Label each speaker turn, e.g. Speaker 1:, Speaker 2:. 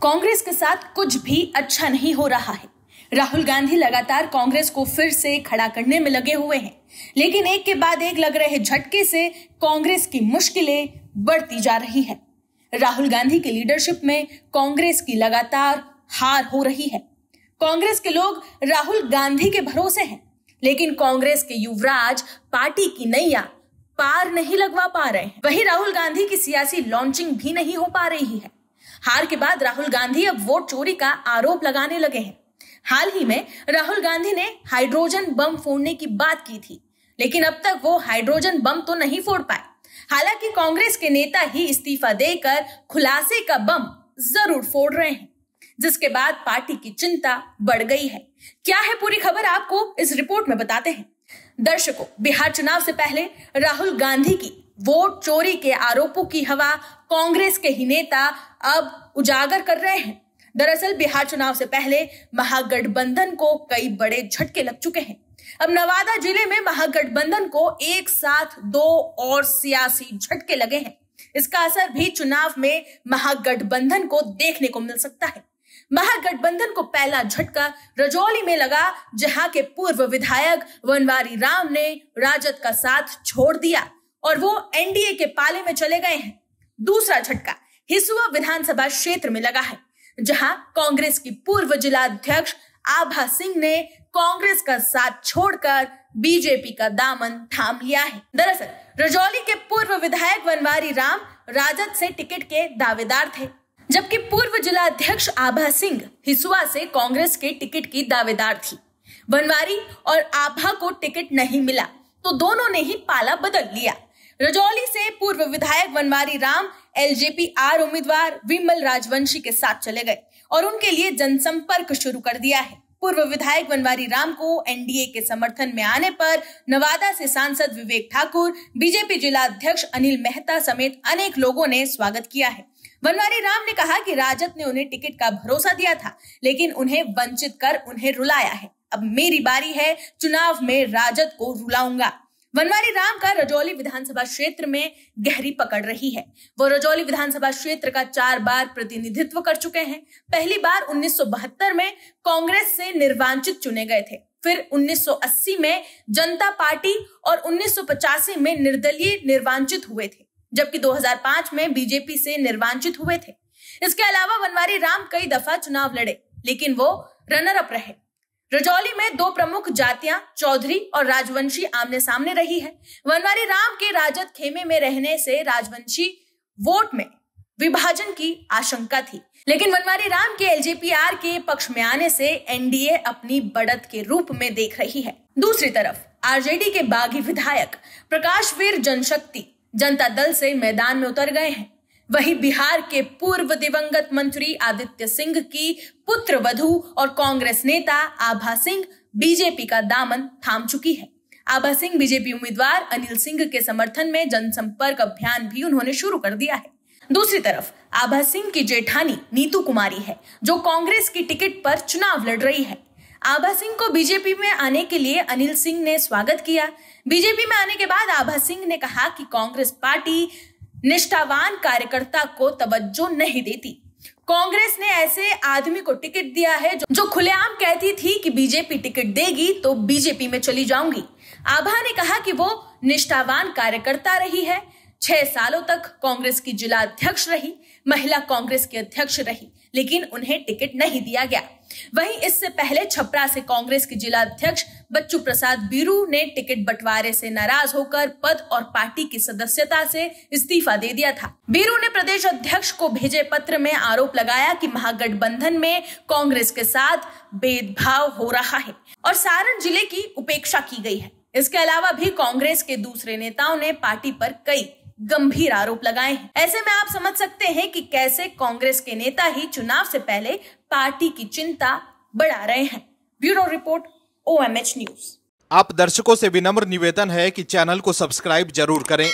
Speaker 1: कांग्रेस के साथ कुछ भी अच्छा नहीं हो रहा है। राहुल गांधी लगातार कांग्रेस को फिर से खड़ा करने में लगे हुए हैं, लेकिन एक के बाद एक लग रहे झटके से कांग्रेस की मुश्किलें बढ़ती जा रही है। राहुल गांधी की लीडरशिप में कांग्रेस की लगातार हार हो रही है। कांग्रेस के लोग राहुल गांधी के भरोसे हैं, लेकिन कांग्रेस के युवराज पार्टी की नैया पार नहीं लगवा पा रहे हैं। वहीं राहुल गांधी की सियासी लॉन्चिंग भी नहीं हो पा रही है। हार के बाद राहुल गांधी अब वोट चोरी का आरोप लगाने लगे हैं। हाल ही में राहुल गांधी ने हाइड्रोजन बम फोड़ने की बात की थी, लेकिन अब तक वो हाइड्रोजन बम तो नहीं फोड़ पाए। हालांकि कांग्रेस के नेता ही इस्तीफा देकर खुलासे का बम जरूर फोड़ रहे हैं, जिसके बाद पार्टी की चिंता बढ़ गई है। क्या है पूरी खबर, आपको इस रिपोर्ट में बताते हैं। दर्शकों, बिहार चुनाव से पहले राहुल गांधी की वोट चोरी के आरोपों की हवा कांग्रेस के ही नेता अब उजागर कर रहे हैं। दरअसल बिहार चुनाव से पहले महागठबंधन को कई बड़े झटके लग चुके हैं। अब नवादा जिले में महागठबंधन को एक साथ 2 और सियासी झटके लगे हैं। इसका असर भी चुनाव में महागठबंधन को देखने को मिल सकता है। महागठबंधन को पहला झटका रजौली में लगा, जहां के पूर्व विधायक वनवारी राम ने राजद का साथ छोड़ दिया और वो एनडीए के पाले में चले गए हैं। दूसरा झटका हिसुआ विधानसभा क्षेत्र में लगा है, जहां कांग्रेस की पूर्व जिला अध्यक्ष आभा सिंह ने कांग्रेस का साथ छोड़कर बीजेपी का दामन थाम लिया है। दरअसल रजौली के पूर्व विधायक वनवारी राम राजद से टिकट के दावेदार थे, जबकि पूर्व जिला अध्यक्ष आभा सिंह हिसुआ से कांग्रेस के टिकट की दावेदार थी। वनवारी और आभा को टिकट नहीं मिला तो दोनों ने ही पाला बदल लिया। रजौली से पूर्व विधायक वनवारी राम एलजेपी आर उम्मीदवार विमल राजवंशी के साथ चले गए और उनके लिए जनसंपर्क शुरू कर दिया है। पूर्व विधायक वनवारी राम को एनडीए के समर्थन में आने पर नवादा से सांसद विवेक ठाकुर, बीजेपी जिला अध्यक्ष अनिल मेहता समेत अनेक लोगों ने स्वागत किया है। वनवारी राम ने कहा कि राजद ने उन्हें टिकट का भरोसा दिया था, लेकिन उन्हें वंचित कर उन्हें रुलाया है। अब मेरी बारी है, चुनाव में राजद को रुलाऊंगा। वनवारी राम का रजौली विधानसभा क्षेत्र में गहरी पकड़ रही है। वो रजौली विधानसभा क्षेत्र का 4 बार प्रतिनिधित्व कर चुके हैं। पहली बार 1972 में कांग्रेस से निर्वाचित चुने गए थे, फिर 1980 में जनता पार्टी और 1985 में निर्दलीय निर्वाचित हुए थे, जबकि 2005 में बीजेपी से निर्वाचित हुए थे। इसके अलावा वनवारी राम कई दफा चुनाव लड़े, लेकिन वो रनर अप रहे। रजौली में 2 प्रमुख जातियां चौधरी और राजवंशी आमने सामने रही है। वनवारी राम के राजद खेमे में रहने से राजवंशी वोट में विभाजन की आशंका थी, लेकिन वनवारी राम के एलजेपीआर के पक्ष में आने से एनडीए अपनी बढ़त के रूप में देख रही है। दूसरी तरफ आरजेडी के बागी विधायक प्रकाशवीर जनशक्ति जनता दल से मैदान में उतर गए हैं। वहीं बिहार के पूर्व दिवंगत मंत्री आदित्य सिंह की पुत्र वधू और कांग्रेस नेता आभा सिंह बीजेपी का दामन थाम चुकी है। आभा सिंह बीजेपी उम्मीदवार अनिल सिंह के समर्थन में जनसंपर्क अभियान भी उन्होंने शुरू कर दिया है। दूसरी तरफ आभा सिंह की जेठानी नीतू कुमारी है, जो कांग्रेस की टिकट पर चुनाव लड़ रही है। आभा सिंह को बीजेपी में आने के लिए अनिल सिंह ने स्वागत किया। बीजेपी में आने के बाद आभा सिंह ने कहा कि कांग्रेस पार्टी निष्ठावान कार्यकर्ता को तवज्जो नहीं देती। कांग्रेस ने ऐसे आदमी को टिकट दिया है जो खुलेआम कहती थी कि बीजेपी टिकट देगी तो बीजेपी में चली जाऊंगी। आभा ने कहा कि वो निष्ठावान कार्यकर्ता रही है। 6 सालों तक कांग्रेस की जिला अध्यक्ष रही, महिला कांग्रेस की अध्यक्ष रही, लेकिन उन्हें टिकट नहीं दिया गया। वहीं इससे पहले छपरा से कांग्रेस के जिला अध्यक्ष बच्चू प्रसाद बीरू ने टिकट बंटवारे से नाराज होकर पद और पार्टी की सदस्यता से इस्तीफा दे दिया था। बीरू ने प्रदेश अध्यक्ष को भेजे पत्र में आरोप लगाया कि महागठबंधन में कांग्रेस के साथ भेदभाव हो रहा है और सारण जिले की उपेक्षा की गई है। इसके अलावा भी कांग्रेस के दूसरे नेताओं ने पार्टी पर कई गंभीर आरोप लगाए हैं। ऐसे में आप समझ सकते हैं कि कैसे कांग्रेस के नेता ही चुनाव से पहले पार्टी की चिंता बढ़ा रहे हैं। Bureau report, OMH news.
Speaker 2: आप दर्शकों से विनम्र निवेदन है कि चैनल को सब्सक्राइब जरूर करें